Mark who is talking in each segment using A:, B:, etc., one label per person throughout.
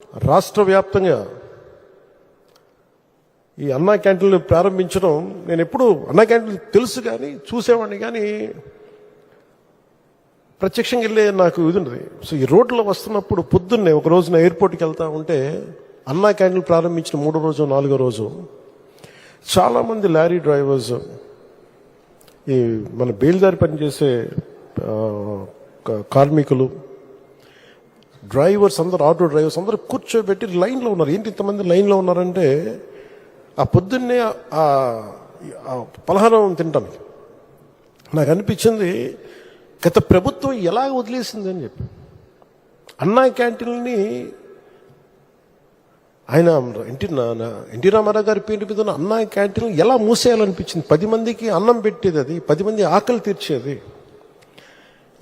A: రాష్ట్ర వ్యాప్తంగా ఈ అన్నా క్యాంటీన్లు ప్రారంభించడం, నేను ఎప్పుడు అన్నా క్యాంటీన్లు తెలుసు కానీ చూసేవాడిని కానీ ప్రత్యక్షంగా వెళ్ళే నాకు ఇది ఉండదు. సో ఈ రోడ్లో వస్తున్నప్పుడు పొద్దున్నే ఒక రోజున ఎయిర్పోర్ట్కి వెళ్తా ఉంటే అన్నా క్యాంటీన్లు ప్రారంభించిన 3వ రోజు 4వ రోజు చాలామంది లారీ డ్రైవర్స్, ఈ మన బేల్దారి పనిచేసే కార్మికులు, డ్రైవర్స్ అందరూ, ఆటో డ్రైవర్స్ అందరూ కూర్చోబెట్టి లైన్లో ఉన్నారు. ఏంటి ఇంతమంది లైన్లో ఉన్నారంటే ఆ పొద్దున్నే ఆ పలహారం తింటాను. నాకు అనిపించింది గత ప్రభుత్వం ఎలా వదిలేసింది అని చెప్పి. అన్నా క్యాంటీన్ని ఆయన ఎన్టీ రామారావు గారి పేరు మీద ఉన్న అన్నా క్యాంటీన్ ఎలా మూసేయాలనిపించింది. 10 మందికి అన్నం పెట్టేది, అది 10 మంది ఆకలి తీర్చేది,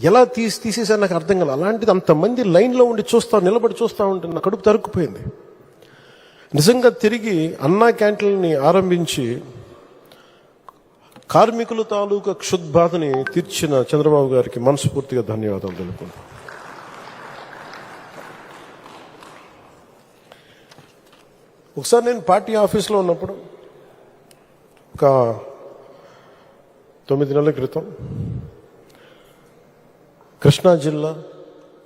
A: ఎలా తీసేసారు నాకు అర్థం కాదు. అలాంటిది అంతమంది లైన్లో ఉండి నిలబడి చూస్తూ ఉంటే నా కడుపు తరుక్కుపోయింది. నిజంగా తిరిగి అన్నా క్యాంటీన్ని ఆరంభించి కార్మికుల తాలూకా క్షుద్బాధని తీర్చిన చంద్రబాబు గారికి మనస్ఫూర్తిగా ధన్యవాదాలు తెలుపుకుంటాను. ఒకసారి నేను పార్టీ ఆఫీస్లో ఉన్నప్పుడు ఒక 9 నెలల క్రితం కృష్ణా జిల్లా,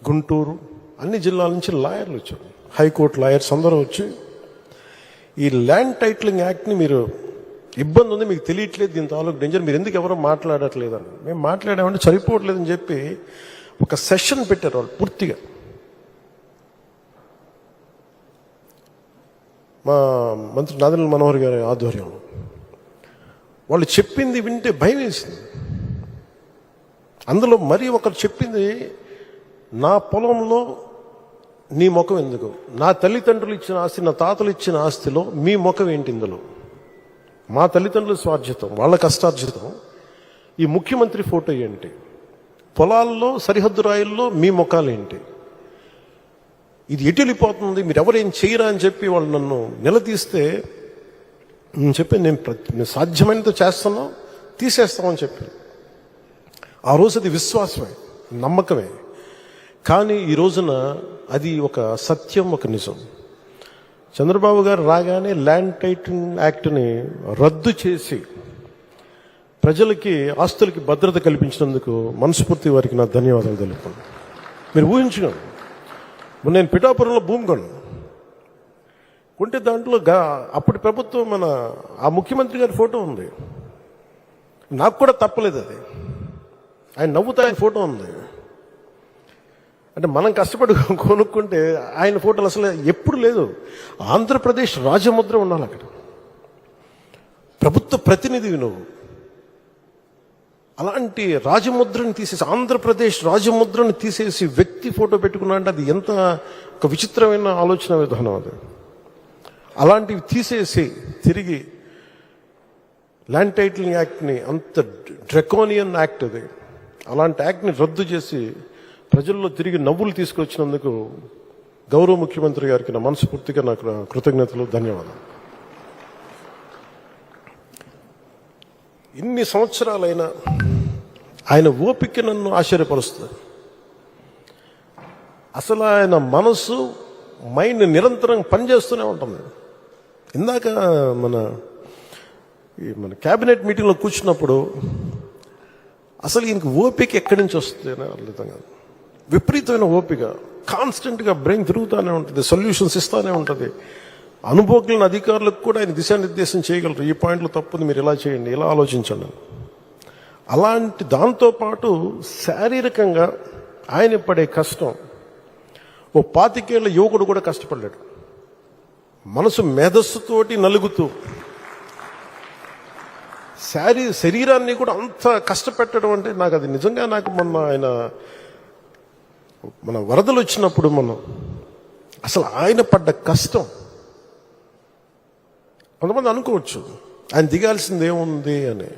A: గుంటూరు, అన్ని జిల్లాల నుంచి లాయర్లు వచ్చారు, హైకోర్టు లాయర్స్ అందరూ వచ్చి ఈ ల్యాండ్ టైటిలింగ్ యాక్ట్ని మీరు ఇబ్బంది ఉంది, మీకు తెలియట్లేదు, దీని తాలూకు డేంజర్, మీరు ఎందుకు ఎవరో మాట్లాడట్లేదని. మేము మాట్లాడామంటే సరిపోవట్లేదని చెప్పి ఒక సెషన్ పెట్టారు వాళ్ళు పూర్తిగా. మా మంత్రి నాదెండ్ల మనోహర్ గారి ఆధ్వర్యంలో వాళ్ళు చెప్పింది వింటే భయం వేసింది. అందులో మరీ ఒకరు చెప్పింది, నా పొలంలో నీ ముఖం ఎందుకు, నా తల్లిదండ్రులు ఇచ్చిన ఆస్తి, నా తాతలు ఇచ్చిన ఆస్తిలో మీ ముఖం ఏంటి, ఇందులో మా తల్లిదండ్రుల స్వార్జితం, వాళ్ళ కష్టార్జితం, ఈ ముఖ్యమంత్రి ఫోటో ఏంటి, పొలాల్లో సరిహద్దు రాయిల్లో మీ ముఖాలు ఏంటి, ఇది ఎటు వెళ్ళిపోతుంది, మీరు ఎవరేం చేయరా అని చెప్పి వాళ్ళు నన్ను నిలదీస్తే నేను చెప్పి నేను సాధ్యమైనంత చేస్తానో తీసేస్తామని చెప్పి. ఆ రోజు అది విశ్వాసమే, నమ్మకమే. కానీ ఈ రోజున అది ఒక సత్యం, ఒక నిజం. చంద్రబాబు గారు రాగానే ల్యాండ్ టైటిలింగ్ యాక్ట్ని రద్దు చేసి ప్రజలకి, ఆస్తులకి భద్రత కల్పించినందుకు మనస్ఫూర్తి వారికి నా ధన్యవాదాలు తెలుపుతున్నాను. మీరు ఊహించుకోండి, నేను పిఠాపురంలో భూమి కొంటే దాంట్లో అప్పటి ప్రభుత్వం మన ఆ ముఖ్యమంత్రి గారి ఫోటో ఉంది. నాకు కూడా తప్పలేదు అది, ఆయన నవ్వుతా ఆయన ఫోటో ఉంది. అంటే మనం కష్టపడి కొనుక్కుంటే ఆయన ఫోటోలు అసలు ఎప్పుడు లేదు. ఆంధ్రప్రదేశ్ రాజముద్ర ఉండాలి అక్కడ, ప్రభుత్వ ప్రతినిధివి నువ్వు. అలాంటి రాజముద్రని తీసేసి, ఆంధ్రప్రదేశ్ రాజముద్రని తీసేసి వ్యక్తి ఫోటో పెట్టుకున్నా అంటే అది ఎంత ఒక విచిత్రమైన ఆలోచన విధానం అది. అలాంటివి తీసేసి తిరిగి ల్యాండ్ టైటిలింగ్ యాక్ట్ని, అంత డ్రెకోనియన్ యాక్ట్ అది, అలాంటి యాక్ట్ని రద్దు చేసి ప్రజల్లో తిరిగి నవ్వులు తీసుకొచ్చినందుకు గౌరవ ముఖ్యమంత్రి గారికి నా మనస్ఫూర్తిగా నాకు కృతజ్ఞతలు, ధన్యవాదాలు. ఇన్ని సంవత్సరాలైనా ఆయన ఓపిక నన్ను ఆశ్చర్యపరుస్తుంది. అసలు ఆయన మనసు, మైండ్ నిరంతరం పనిచేస్తూనే ఉంటుంది. ఇందాక మన క్యాబినెట్ మీటింగ్లో కూర్చున్నప్పుడు అసలు ఈయనకి ఓపిక ఎక్కడి నుంచి వస్తుంది అని అర్థం కాదు. విపరీతమైన ఓపిక, కాన్స్టెంట్గా బ్రెయిన్ తిరుగుతూనే ఉంటుంది, సొల్యూషన్స్ ఇస్తూనే ఉంటుంది. అనుభవజ్ఞులైన అధికారులకు కూడా ఆయన దిశానిర్దేశం చేయగలరు, ఈ పాయింట్లు తప్పుది, మీరు ఇలా చేయండి, ఇలా ఆలోచించండి. అలాంటి దాంతోపాటు శారీరకంగా ఆయన పడే కష్టం ఓ 25 ఏళ్ల యువకుడు కూడా కష్టపడ్డాడు. మనసు మేధస్సుతోటి నలుగుతూ శరీరాన్ని కూడా అంత కష్టపెట్టడం అంటే నాకు అది నిజంగా, నాకు మన వరదలు వచ్చినప్పుడు అసలు ఆయన పడ్డ కష్టం, కొంతమంది అనుకోవచ్చు ఆయన దిగాల్సింది ఏముంది అని.